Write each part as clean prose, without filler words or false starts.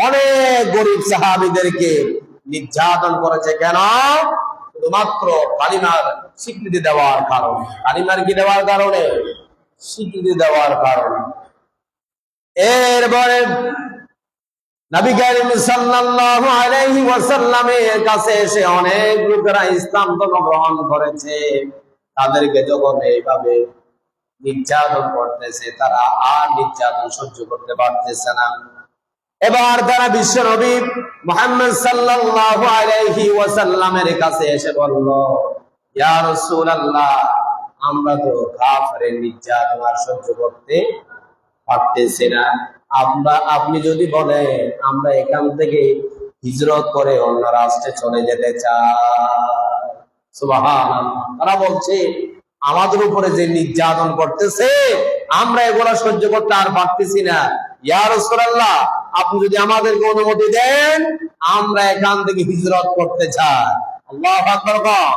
অনেক গরিব সাহাবীদেরকে নির্যাতন করেছে। কেন? শুধুমাত্র কালিমার স্বীকৃতি দেওয়ার কারণে। কালিমার কি দেওয়ার কারণে? স্বীকৃতি দেওয়ার কারণে। এরপরে নবী কারীম সাল্লাল্লাহু আলাইহি ওয়াসাল্লামের কাছে এসে অনেক লোকেরা ইসলাম ধর্ম গ্রহণ করেছে। তাদেরকে যখন এইভাবে নির্যাতন করতেছে, তারা আর নির্যাতন সহ্য করতে পারতেছে না। এবার তারা বিশ্ব নবী মুহাম্মদ সাল্লাল্লাহু আলাইহি ওয়াসাল্লামের কাছে এসে বলল, ইয়া রাসূলুল্লাহ, আমরা তো কাফেরের নির্যাতন আর সহ্য করতে পারতেছি না। আপনি যদি বলেন আমরা এখান থেকে হিজরত করে অন্য রাষ্ট্রে চলে যেতে চাই। সুবহানাল্লাহ। তারা বলছে আমাদের উপরে যে নির্যাতন করতেছে আমরা এগুলা সহ্য করতে আর পারতেছি না। ইয়া রাসূলুল্লাহ, আপনি যদি আমাদেরকে অনুমতি দেন আমরা এখান থেকে হিজরত করতে চাই। আল্লাহু আকবার।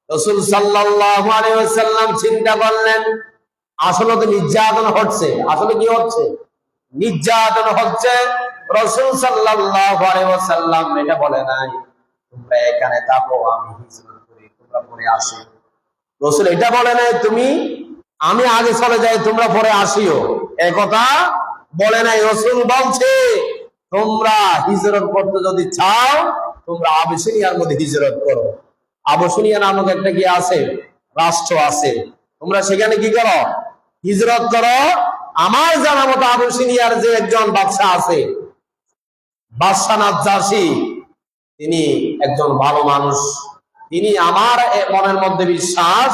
রাসূল সাল্লাল্লাহু আলাইহি ওয়াসাল্লাম চিন্তা করলেন, আসলে তো নির্যাতন হচ্ছে। আসলে কি হচ্ছে? নির্যাতন হচ্ছে। রাসূল সাল্লাল্লাহু আলাইহি ওয়াসাল্লাম এটা বলে নাই তোমরা এখানে থাকো, আমি হিজরত করি, তোমরা পরে আসো। রাসূল এটা বলে নাই আমি আগে চলে যাই, তোমরা পরে আসিও, এই কথা বলে নাই। রাসূল বলছে তোমরা হিজরত করতে যদি চাও তোমরা আবিসিনিয়ার মধ্যে হিজরত করো। আবিসিনিয়া নামক একটা কি আছে, রাষ্ট্র আছে। তোমরা সেখানে কি করো? হিজরত করো। আমার জানা মতো আবিসিনিয়ার যে একজন বাদশা আছে, বাদশা নাজ্জাশী, তিনি একজন ভালো মানুষ। তিনি, আমার মনের মধ্যে বিশ্বাস,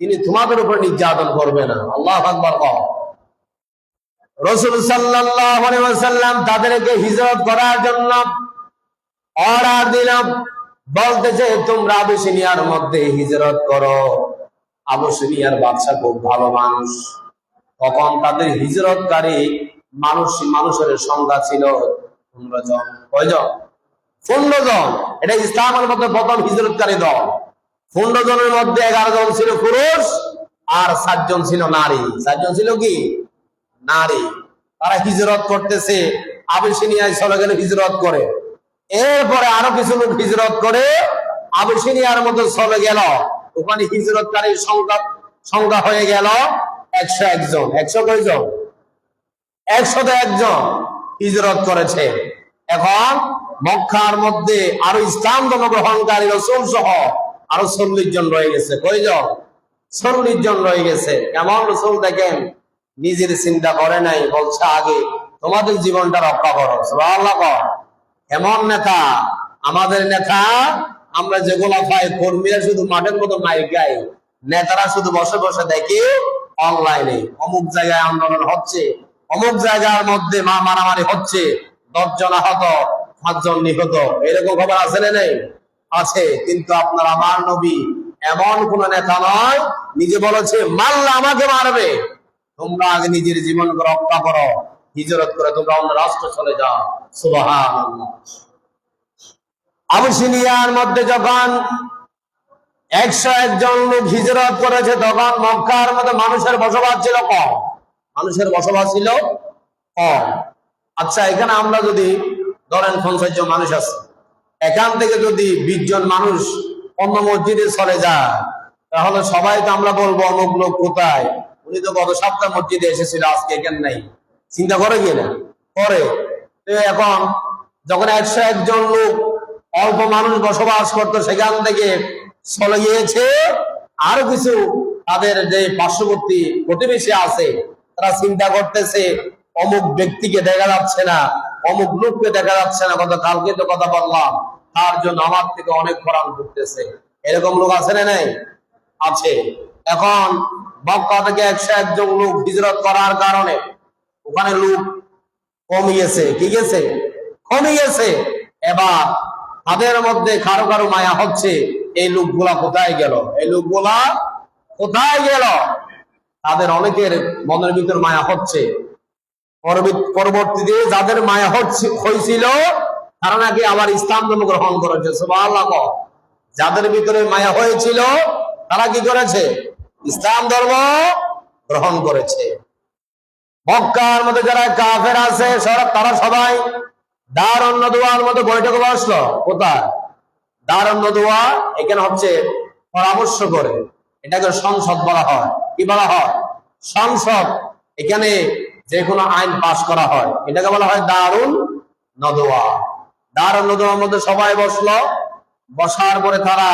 তিনি তোমাদের উপর নির্যাতন করবে না। আল্লাহু আকবার। রাসূল সাল্লাল্লাহু আলাইহি ওয়াসাল্লাম তাদেরকে হিজরত করার জন্য অর্ডার দিলাম। বলতেছে তোমরা আবিসিনিয়ার মধ্যে হিজরত করো। আবিসিনিয়ার বাদশা খুব ভালো মানুষ। তখন তাদের হিজরতকারী মানুষের সংখ্যা ছিল 15 জন। কয়জন? 15 জন। এটা ইসলামের মধ্যে প্রথম হিজরতকারী দল। 15 জনের মধ্যে 11 জন ছিল পুরুষ আর 7 জন ছিল নারী। 7 জন ছিল কি? নারী। তারা হিজরত করতেছে, আবিসিনিয়ায় চলে গেল হিজরত করে। এরপরে আরো কিছু লোক হিজরত করে আবিসিনিয়ার মধ্যে চলে গেল। ওখানে হিজরতকারীর সংখ্যা হয়ে গেল 101 জন। 100 কয়জন? 101 জন হিজরত করেছে। এখন মক্কার মধ্যে আরো ইসলাম ধর্ম গ্রহণকারী রাসূল সহ আরো 40 জন রয়ে গেছে। কয়জন? 40 জন রয়ে গেছে। কেমন রাসূল দেখেন, নিজের চিন্তা করে নাই, বলছে আগে তোমাদের জীবনটা রক্ষা করো। সুবহানাল্লাহ। এমন নেতা আমাদের নেতা। আমরা যেগুলা পাই, কর্মীরা শুধু মাঠের মতো মাইক গায়, নেতারা শুধু বসে বসে দেখে অনলাইনে অমুক জায়গায় আন্দোলন হচ্ছে, অমুক জায়গার মধ্যে মারামারি হচ্ছে, 10 জন আহত, 5 জন নিহত, এরকম খবর আছে না? নেই? আছে। কিন্তু আপনার আমার নবী এমন কোন নেতা নয়, নিজে বলেছে মারলে আমাকে মারবে, তোমরা আগে নিজের জীবনকে রক্ষা করো, হিজরত করে তোমরা অন্য রাষ্ট্রে চলে যাও। সুবহানাল্লাহ। আবিসিনিয়ার মধ্যে যখন 101 জন লোক হিজরত করেছে, তখন মক্কার মধ্যে মানুষের বসবাস ছিল কম। মানুষের বসবাস ছিল কম। আচ্ছা, এখানে আমরা যদি ধরেন 50 জন মানুষ আছে, এখান থেকে যদি 20 জন মানুষ অন্য মসজিদে চলে যায়, তাহলে সবাই তো আমরা বলবো অমুক লোক কোথায়, উনি তো গত সপ্তাহ মসজিদে এসেছিল, আজকে এখানে নাই। চিন্তা করে কি না? করে। তো এখন যখন 101 জন লোক, অল্প মানুষ বসবাস করতো, সেখান থেকে চলে গিয়েছে, আরো কিছু তাদের যে পার্শ্ববর্তী প্রতিবেশী আছে, তারা চিন্তা করতেছে অমুক ব্যক্তিকে দেখা যাচ্ছে না, অমুক লোককে দেখা যাচ্ছে না, কালকে তো কথা বললাম, তার জন্য আমার থেকে অনেক খরান করতেছে। এরকম লোক আছে না? নাই? আছে। এখন মক্কা থেকে 101 জন লোক হিজরত করার কারণে ওখানে লোক কমে গেছে। কি গেছে? কমে গেছে। এবার তাদের মধ্যে কারো কারো মায়া হচ্ছে, এই লোকগুলা কোথায় গেল, এই লোকগুলা কোথায় গেল। তাদের অনেকের মনের ভিতর মায়া হচ্ছে। পরবর্তীতে যাদের মায়া হয়েছিল তারা নাকি আবার ইসলাম ধর্ম গ্রহণ করেছে। সুবহানাল্লাহ। যাদের ভিতরে মায়া হয়েছিল তারা কি করেছে? ইসলাম ধর্ম গ্রহণ করেছে। মক্কার মধ্যে যারা কাফের আছে তারা সবাই দারুন নদওয়ার মধ্যে বৈঠক বসলো কোথায়? দারুন নদওয়া এখানে হচ্ছে পরামর্শ করে, এটাকে সংসদ বলা হয়। কি বলা হয়? সংসদ। এখানে যে কোনো আইন পাশ করা হয়, এটাকে বলা হয় দারুন নদওয়া। দারুন নদওয়ার মধ্যে সবাই বসলো। বসার পরে তারা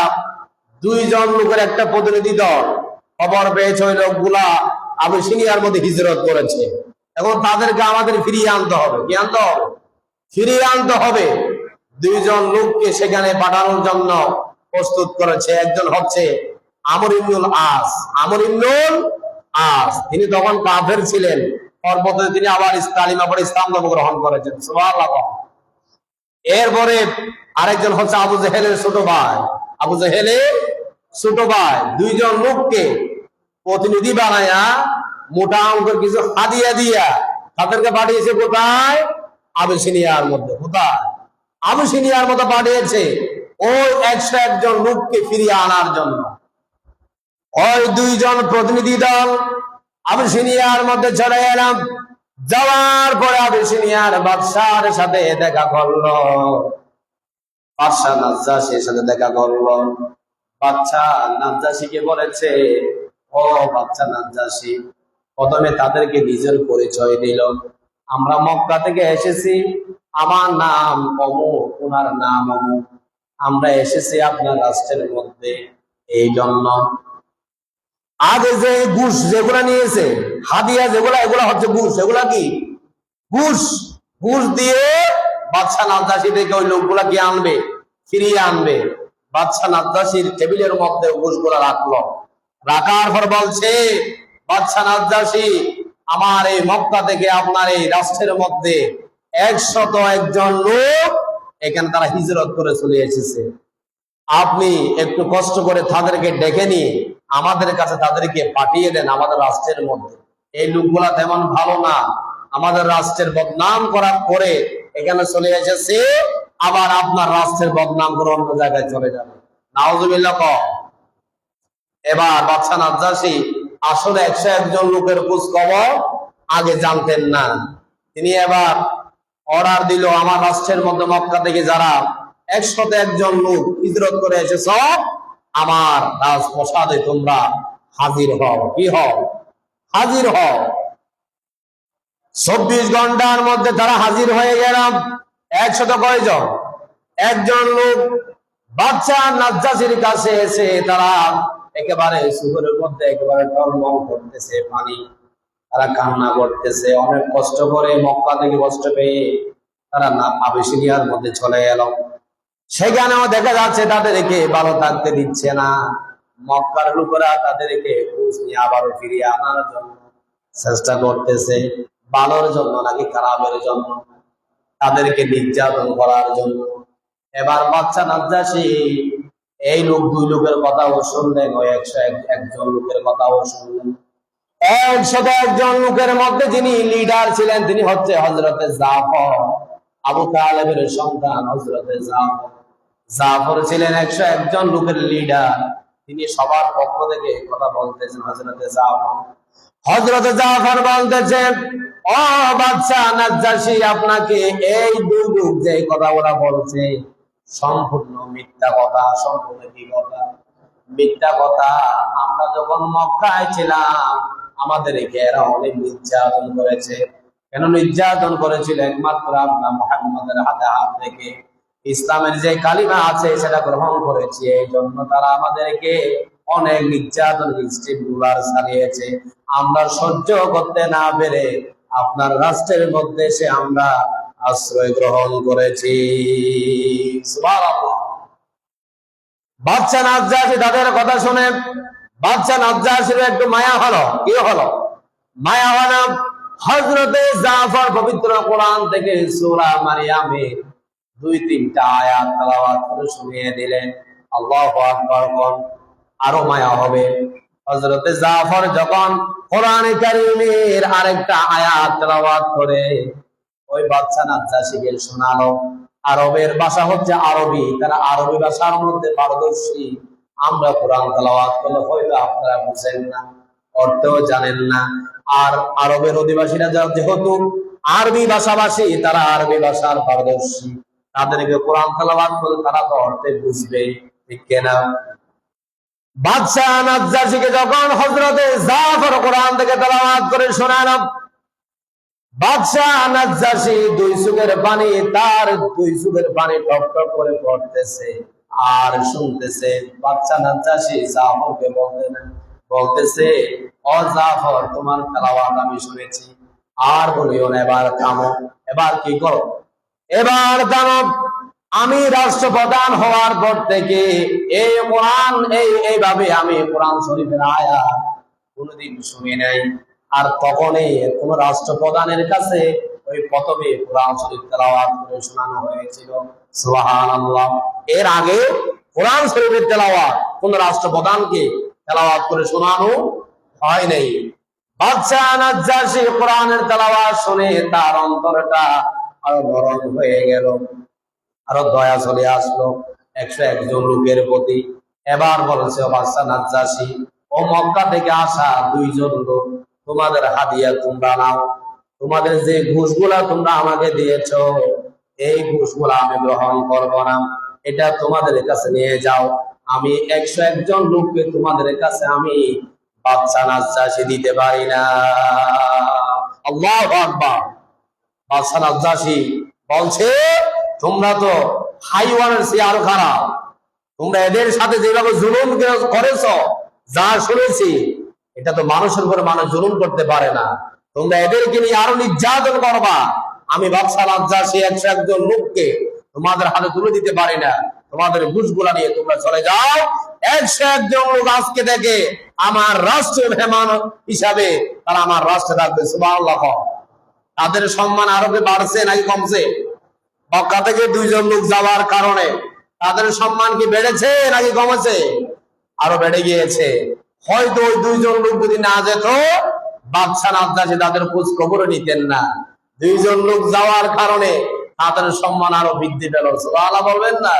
দুইজন লোকের একটা প্রতিনিধি দল খবর পেয়েছে ওই লোকগুলা আবিসিনিয়ার মধ্যে হিজরত করেছে। এখন তাদেরকে আমাদের ফিরিয়ে আনতে হবে। কি আনতে হবে? ফিরিয়ে আনতে হবে। দুইজন লোককে সেখানে পাঠানোর জন্য প্রস্তুত করেছে। একজন হচ্ছে আমর ইবনুল আস। আমর ইবনুল আস তিনি তখন কাফের ছিলেন, পরবর্তীতে তিনি আবার কালিমা পড়ে ইসলাম ধর্ম গ্রহণ করেছেন। সুবহানাল্লাহ। এরপরে আরেকজন হচ্ছে আবু জেহেলের ছোট ভাই। আবু জেহেলের ছোট ভাই। দুইজন লোককে প্রতিনিধি বানায়া মোটা অঙ্কের কিছু হাদিয়া দিয়া তাদেরকে পাঠিয়েছে কোথায়? আবিসিনিয়ার মধ্যে। কোথায়? আবিসিনিয়ার মধ্যে পাঠিয়েছে ওই 101 জন লোককে ফিরিয়ে আনার জন্য। ওই দুইজন প্রতিনিধি দল আবিসিনিয়ার মধ্যে চলে এলাম। যাওয়ার পরে আবিসিনিয়ার বাদশার সাথে দেখা করলো। বাদশাহ নাজ্জাশীর সাথে দেখা করলো। বাদশাহ নাজ্জাশীকে বলেছে, ও বাদশাহ নাজ্জাশী, প্রথমে তাদেরকে নিজের পরিচয় দিল। আমরা মক্কা থেকে এসেছি, আমার নাম অমুক, ওনার নাম অমুক, আমরা এসেছি আপনার রাষ্ট্রের মধ্যে। এই জন্য আগে যে ঘুষ যেগুলা নিয়েছে, হাদিয়া যেগুলা, এগুলা হচ্ছে ঘুষ। এগুলা কি? ঘুষ। ঘুষ দিয়ে বাদশাহ নাজ্জাশী থেকে ওই লোকগুলা কি আনবে? ফিরিয়ে আনবে। বাদশাহ নাজ্জাশীর টেবিলের মধ্যে ঘুষগুলা রাখলো। রাখার পর বলছে, বাদশাহ নাজ্জাশী, আমার এই মক্কা থেকে আপনার এই রাষ্ট্রের মধ্যে 101 জন লোক এখানে তারা হিজরত করে চলে এসেছে। আপনি একটু কষ্ট করে তাদেরকে ডেকে নিয়ে আমাদের কাছে তাদেরকে পাঠিয়ে দেন আমাদের রাষ্ট্রের মধ্যে। এই লোকগুলা তেমন ভালো না, আমাদের রাষ্ট্রের বদনাম করার পরে এখানে চলে এসেছে, আবার আপনার রাষ্ট্রের বদনাম করে অন্য জায়গায় চলে যাবে। নাউজুবিল্লাহ। এবার বাদশাহ নাজ্জাশী আসলে 101 জন লোকের খোঁজ খবর আগে জানতেন না। তিনি এবার অর্ডার দিল, আমার রাষ্ট্রের মধ্যে মক্কা থেকে যারা 101 জন লোক হিজরত করে এসেছ, আমার রাজপ্রাসাদে তোমরা হাজির হও। কি হও? হাজির হও। 24 ঘন্টার মধ্যে তারা হাজির হয়ে গেলাম। 100 কয়জন? একজন লোক। বাদশাহ নাজ্জাশীর কাছে এসে তারা একেবারে সুগরের মধ্যে একেবারে টলমল করতেছে পানি, তারা কান্না করতেছে। অনেক কষ্ট করে মক্কা থেকে কষ্ট পেয়ে তারা আবিসিনিয়ার মধ্যে চলে এলো। সেখানেও দেখা যাচ্ছে তাদেরকে ভালো থাকতে দিচ্ছে না। মক্কার লোকেরা তাদেরকে ঘুষ নিয়ে আবারও ফিরিয়ে আনার জন্য চেষ্টা করতেছে, ভালোর জন্য নাকি খারাপের জন্য, তাদেরকে নির্যাতন করার জন্য। এবার বাদশাহ নাজ্জাশী এই লোক দুই লোকের কথাও শুনলেন, ওই 101 জন লোকের কথাও শুনলেন। 101 জন লোকের মধ্যে যিনি লিডার ছিলেন তিনি হচ্ছে হযরতে জাফর, আবু তালেবের সন্তান হযরতে জাফর। জাফর ছিলেন 101 জন লোকের লিডার। তিনি সবার পক্ষ থেকে কথা বলতেছেন। হযরতে জাফর বলতেছেন, ও বাদশাহ নাজ্জাশী, আপনাকে এই দুই লোক যে কথাগুলো বলছে সম্পূর্ণ মিথ্যা কথা। সম্পূর্ণ কি কথা? মিথ্যা কথা। আমরা যখন মক্কায় ছিলাম আমাদেরকে এরা অনেক নির্যাতন করেছে। কেন নির্যাতন করেছিল? একমাত্র আপনার মুহাম্মদের হাতে হাত থেকে ইসলামের যে কালিমা আছে সেটা গ্রহণ করেছি, এই জন্য তারা আমাদেরকে অনেক নির্যাতন গুলার চালিয়েছে। আমরা সহ্য করতে না পেরে আপনার রাষ্ট্রের মধ্যে এসে আমরা আশ্রয় গ্রহণ করেছি। সুবহানাল্লাহ। বাদশাহ নাজ্জাশী তাদের কথা শুনে বাদশাহ নাজ্জাশীর একটু মায়া হলো। কি হলো? মায়া হলো। হযরতে জাফর পবিত্র কোরআন থেকে সূরা মারইয়ামের 2-3টা আয়াত তেলাওয়াত করে শুনিয়ে দিলেন। আল্লাহু আকবার। আরো মায়া হবে। হযরতে জাফর যখন কোরআনে কারীমের আরেকটা আয়াত তেলাওয়াত করে ওই বাদশাহ নাজ্জাশীকে শোনালো। আরবের ভাষা হচ্ছে আরবি, তারা আরবি ভাষার মধ্যে পারদর্শী। আমরা কোরআন তেলাওয়াত করলে হয়তো আপনারা বুঝেন না, অর্থও জানেন না। আর আরবের অধিবাসীরা যেহেতু আরবি ভাষাভাষী, তারা আরবি ভাষার পারদর্শী, তাদেরকে কোরআন তেলাওয়াত করে তারা তো অর্থে বুঝবে, ঠিক কিনা? বাদশাহ নাজ্জাশীকে যখন হযরতে জাফর কোরআন থেকে তেলাওয়াত করে শোনালেন, বাদশাহ নাজ্জাশী দুই চোখের পানি, তার দুই চোখের পানি টপ টপ করে পড়তেছে আর শুনতেছে। বাদশাহ নাজ্জাশী জাফরকে বলতেছে, ও জাফর, তোমার তেলাওয়াত আমি শুনেছি, আর বলিও না, এবার থামো। এবার কি করো? এবার থামো। আমি রাষ্ট্রপ্রধান হওয়ার পর থেকে এই কোরআন এইভাবে আমি কোরআন শরীফের আয়াত কোনদিন শুনি নাই। আর তখনই কোন রাষ্ট্রপ্রধানের কাছে ওই প্রথমে কোরআন শরীফ তেলাওয়াত করে শোনানো হয়েছিল। সুবহানাল্লাহ। এর আগে কোরআন শরীফের তেলাওয়াত কোন রাষ্ট্রপ্রধানকে তেলাওয়াত করে শোনানো হয় নাই। বাদশাহ নাজ্জাশী কোরআনের তেলাওয়াত শুনে তার অন্তরটা আরো নরম হয়ে গেল, আরো দয়া চলে আসলো 101 জন লোকের প্রতি। এবার বলছে, ও বাদশাহ নাজ্জাশী, ও মক্কা থেকে আসা 2 জন লোক, তোমাদের হাদিয়া তোমরা নাও। তোমাদের যে ঘুষগুলা তোমরা আমাকে দিয়েছো, এই ঘুষগুলা আমি গ্রহণ করব না, এটা তোমাদের কাছে নিয়ে যাও। আমি 101 জন লোককে তোমাদের কাছে আমি বাদশাহ নাজ্জাশী দিতে পারি না। আল্লাহু আকবার। বাদশাহ নাজ্জাশী বলছে, তোমরা তো হাইওয়ানের চেয়ে আরো খারাপ, তোমরা এদের সাথে যেভাবে জুলুম করেছ, যা শুনেছি, এটা তো মানুষের উপরে মানুষ জুলুম করতে পারে না, তোমরা এদেরকে নিয়ে আরো নির্যাতন করবা। আমি বাদশাহ নাজ্জাশী 101 জন লোককে তোমাদের হাতে তুলে দিতে পারি না, তোমাদের ঘুষগুলা নিয়ে তোমরা চলে যাও। 101 জন লোক আজকে থেকে আমার রাষ্ট্রের মেহমান হিসাবে তারা আমার রাষ্ট্রে থাকবে। সুবহানাল্লাহ। তাদের সম্মান আরো বাড়ছে নাকি কমছে? মক্কা থেকে 2 জন লোক যাওয়ার কারণে তাদের সম্মান কি বেড়েছে নাকি কমেছে? আরো বেড়ে গিয়েছে। হয়তো ওই 2 জন লোক যদি না যেত, বাদশাহ নাজ্জাশী তাদের খোঁজ খবর নিতেন না। 2 জন লোক যাওয়ার কারণে তাদের সম্মান আরো বৃদ্ধি পেল। সুবহানাল্লাহ বলবেন না?